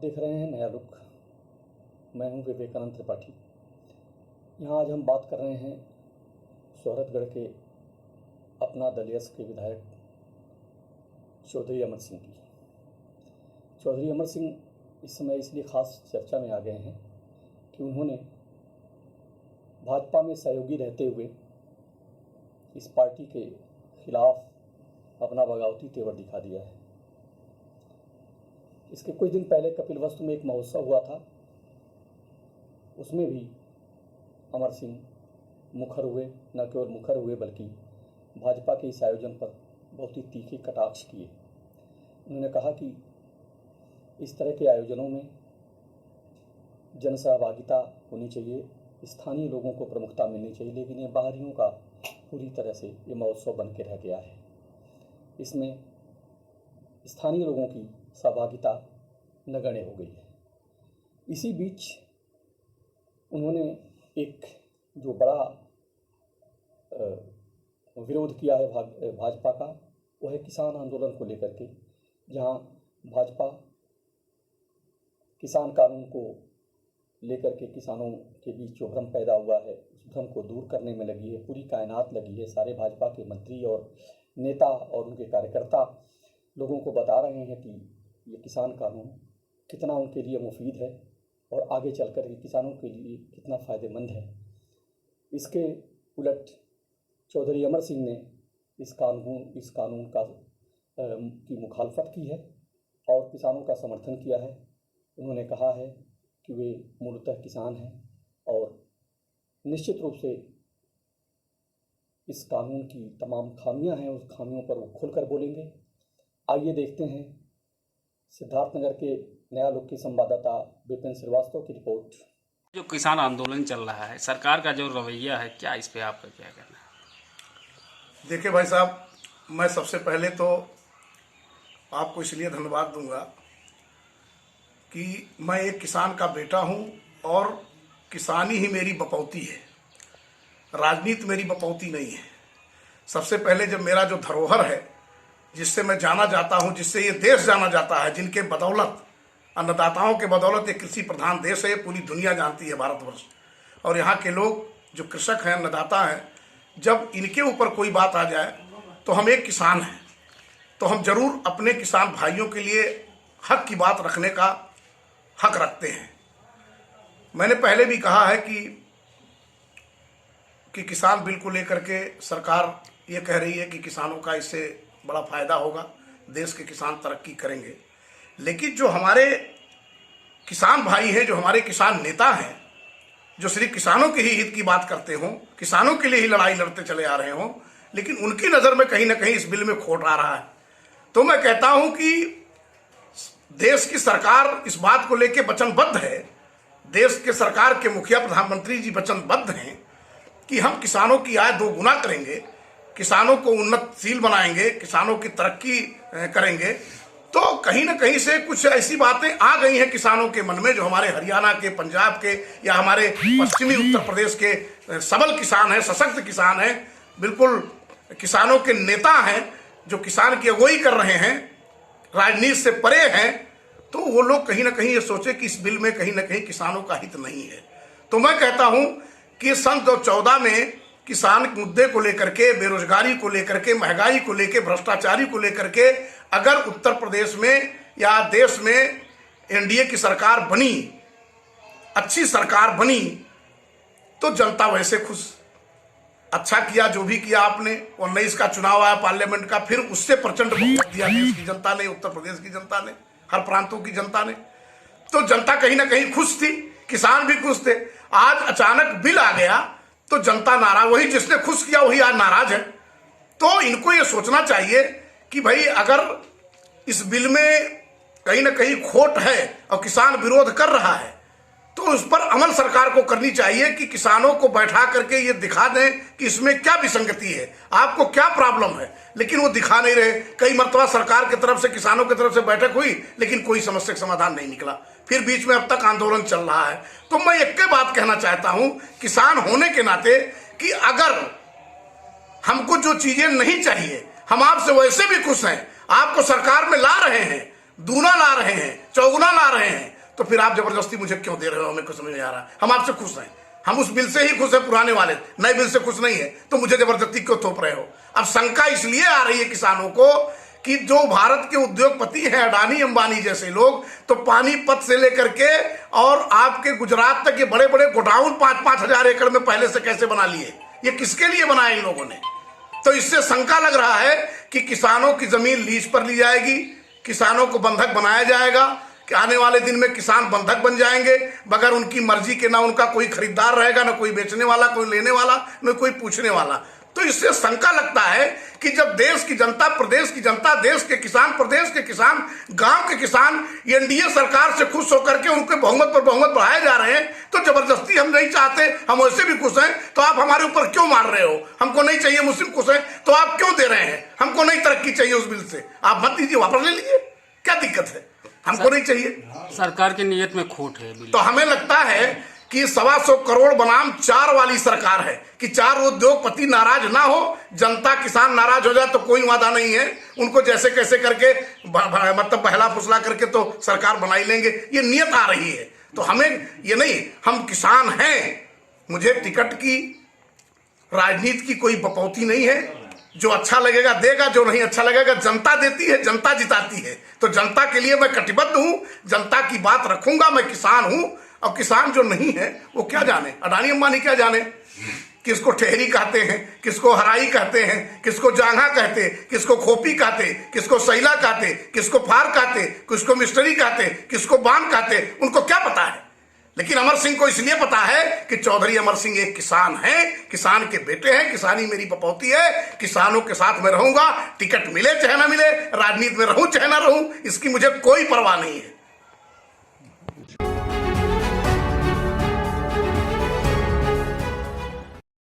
देख रहे हैं नया लुक। मैं हूं विवेकानंद त्रिपाठी। यहाँ आज हम बात कर रहे हैं सोहरतगढ़ के अपना दलियस के विधायक चौधरी अमर सिंह की। चौधरी अमर सिंह इस समय इसलिए ख़ास चर्चा में आ गए हैं कि उन्होंने भाजपा में सहयोगी रहते हुए इस पार्टी के खिलाफ अपना बगावती तेवर दिखा दिया है। इसके कुछ दिन पहले कपिलवस्तु में एक महोत्सव हुआ था, उसमें भी अमर सिंह मुखर हुए। न केवल मुखर हुए बल्कि भाजपा के इस आयोजन पर बहुत ही तीखे कटाक्ष किए। उन्होंने कहा कि इस तरह के आयोजनों में जन सहभागिता होनी चाहिए, स्थानीय लोगों को प्रमुखता मिलनी चाहिए, लेकिन ये बाहरियों का पूरी तरह से ये महोत्सव बन के रह गया है। इसमें स्थानीय लोगों की सहभागिता नगण्य हो गई है। इसी बीच उन्होंने एक जो बड़ा विरोध किया है भाजपा का, वह है किसान आंदोलन को लेकर के, जहां भाजपा किसान कानून को लेकर के किसानों के बीच जो भ्रम पैदा हुआ है उस भ्रम को दूर करने में लगी है। पूरी कायनात लगी है। सारे भाजपा के मंत्री और नेता और उनके कार्यकर्ता लोगों को बता रहे हैं कि ये किसान कानून कितना उनके लिए मुफीद है और आगे चलकर ये किसानों के लिए कितना फ़ायदेमंद है। इसके उलट चौधरी अमर सिंह ने इस कानून की मुखालफत की है और किसानों का समर्थन किया है। उन्होंने कहा है कि वे मूलतः किसान हैं और निश्चित रूप से इस कानून की तमाम खामियां हैं, उस खामियों पर वो खुलकर बोलेंगे। आइए देखते हैं सिद्धार्थनगर के नया लुक के संवाददाता विपिन श्रीवास्तव की रिपोर्ट। जो किसान आंदोलन चल रहा है, सरकार का जो रवैया है, क्या इस पे आपका क्या कहना है? देखिए भाई साहब, मैं सबसे पहले तो आपको इसलिए धन्यवाद दूंगा कि मैं एक किसान का बेटा हूं और किसानी ही मेरी बपौती है, राजनीति मेरी बपौती नहीं है। सबसे पहले जब मेरा जो धरोहर है, जिससे मैं जाना जाता हूं, जिससे ये देश जाना जाता है, जिनके बदौलत, अन्नदाताओं के बदौलत एक कृषि प्रधान देश है, पूरी दुनिया जानती है, भारतवर्ष। और यहाँ के लोग जो कृषक हैं, अन्नदाता हैं, जब इनके ऊपर कोई बात आ जाए तो हम एक किसान हैं, तो हम जरूर अपने किसान भाइयों के लिए हक की बात रखने का हक रखते हैं। मैंने पहले भी कहा है कि किसान बिल को लेकर के सरकार ये कह रही है कि किसानों का इससे बड़ा फायदा होगा, देश के किसान तरक्की करेंगे। लेकिन जो हमारे किसान भाई हैं, जो हमारे किसान नेता हैं, जो सिर्फ किसानों के ही हित की बात करते हों, किसानों के लिए ही लड़ाई लड़ते चले आ रहे हों, लेकिन उनकी नज़र में कहीं ना कहीं इस बिल में खोट आ रहा है। तो मैं कहता हूं कि देश की सरकार इस बात को लेकर वचनबद्ध है, देश के सरकार के मुखिया प्रधानमंत्री जी वचनबद्ध हैं कि हम किसानों की आय 2 गुना करेंगे, किसानों को उन्नतशील बनाएंगे, किसानों की तरक्की करेंगे। तो कहीं ना कहीं से कुछ ऐसी बातें आ गई हैं किसानों के मन में, जो हमारे हरियाणा के, पंजाब के या हमारे पश्चिमी उत्तर प्रदेश के सबल किसान हैं, सशक्त किसान हैं, बिल्कुल किसानों के नेता हैं, जो किसान की अगुवाई कर रहे हैं, राजनीति से परे हैं। तो वो लोग कहीं ना कहीं ये सोचे कि इस बिल में कहीं ना कहीं किसानों का हित नहीं है। तो मैं कहता हूं कि सन 2014 में किसान मुद्दे को लेकर के, बेरोजगारी को लेकर के, महंगाई को लेकर, भ्रष्टाचारी को लेकर के अगर उत्तर प्रदेश में या देश में एनडीए की सरकार बनी, अच्छी सरकार बनी, तो जनता वैसे खुश। अच्छा किया जो भी किया आपने। 19 का चुनाव आया पार्लियामेंट का, फिर उससे प्रचंड बहुमत दिया देश की जनता ने, उत्तर प्रदेश की जनता ने, हर प्रांतों की जनता ने। तो जनता कहीं ना कहीं खुश थी, किसान भी खुश थे। आज अचानक बिल आ गया तो जनता नाराज, वही जिसने खुश किया वही आज नाराज है। तो इनको ये सोचना चाहिए कि भाई अगर इस बिल में कहीं ना कहीं खोट है और किसान विरोध कर रहा है, तो उस पर अमल सरकार को करनी चाहिए कि किसानों को बैठा करके ये दिखा दें कि इसमें क्या विसंगति है, आपको क्या प्रॉब्लम है। लेकिन वो दिखा नहीं रहे। कई मर्तबा सरकार की तरफ से, किसानों की तरफ से बैठक हुई, लेकिन कोई समस्या का समाधान नहीं निकला। फिर बीच में अब तक आंदोलन चल रहा है। तो मैं एक बात कहना चाहता हूं किसान होने के नाते कि अगर हमको जो चीजें नहीं चाहिए, हम आपसे वैसे भी खुश हैं, आपको सरकार में ला रहे हैं, दूना ला रहे हैं, चौगुना ला रहे हैं, तो फिर आप जबरदस्ती मुझे क्यों दे रहे हो, हमें कुछ समझ नहीं आ रहा। हम आपसे खुश हैं, हम उस बिल से ही खुश हैं, पुराने वाले, नए बिल से खुश नहीं है, तो मुझे जबरदस्ती क्यों थोप रहे हो। अब शंका इसलिए आ रही है किसानों को कि जो भारत के उद्योगपति हैं, अडानी अंबानी जैसे लोग, तो पानीपत से लेकर के और आपके गुजरात तक ये बड़े बड़े गोडाउन 5-5 हजार एकड़ में पहले से कैसे बना लिए, ये किसके लिए बनाए इन लोगों ने। तो इससे शंका लग रहा है कि किसानों की जमीन लीज पर ली जाएगी, किसानों को बंधक बनाया जाएगा, कि आने वाले दिन में किसान बंधक बन जाएंगे बगैर उनकी मर्जी के। ना उनका कोई खरीदार रहेगा, ना कोई बेचने वाला, कोई लेने वाला, ना कोई पूछने वाला। तो इससे शंका लगता है कि जब देश की जनता, प्रदेश की जनता, देश के किसान, प्रदेश के किसान, गांव के किसान एनडीए सरकार से खुश होकर के उनके बहुमत पर बहुमत बढ़ाए जा रहे हैं, तो जबरदस्ती हम नहीं चाहते, हम वैसे भी खुश हैं, तो आप हमारे ऊपर क्यों मार रहे हो। हमको नहीं चाहिए, मुस्लिम खुश हैं, तो आप क्यों दे रहे हैं। हमको नहीं तरक्की चाहिए उस बिल से, आप मत दीजिए, वापस ले लीजिए, क्या दिक्कत है, हमको नहीं चाहिए। सरकार की नीयत में खोट है। तो हमें लगता है कि 125 करोड़ बनाम 4 वाली सरकार है, कि 4 उद्योगपति नाराज ना हो, जनता किसान नाराज हो जाए तो कोई वादा नहीं है, उनको जैसे कैसे करके मतलब बहला फुसला करके तो सरकार बना ही लेंगे, ये नियत आ रही है। तो हमें ये नहीं, हम किसान हैं, मुझे टिकट की, राजनीति की कोई बपौती नहीं है। जो अच्छा लगेगा देगा, जो नहीं अच्छा लगेगा जनता देती है, जनता जिताती है। तो जनता के लिए मैं कटिबद्ध हूं, जनता की बात रखूंगा, मैं किसान हूं। और किसान जो नहीं है वो क्या जाने, अडानी अंबानी क्या जाने, किसको ठहरी कहते हैं, किसको हराई कहते हैं, किसको जांघा कहते, किसको खोपी कहते, किसको सैला कहते, किसको फार कहते, किसको मिस्ट्री कहते, किसको बान कहते, उनको क्या पता है। लेकिन अमर सिंह को इसलिए पता है कि चौधरी अमर सिंह एक किसान हैं, किसान के बेटे हैं, किसानी मेरी बपौती है, किसानों के साथ मैं रहूंगा, टिकट मिले चाहे ना मिले, राजनीति में रहूं चाहे ना रहूं, इसकी मुझे कोई परवाह नहीं है।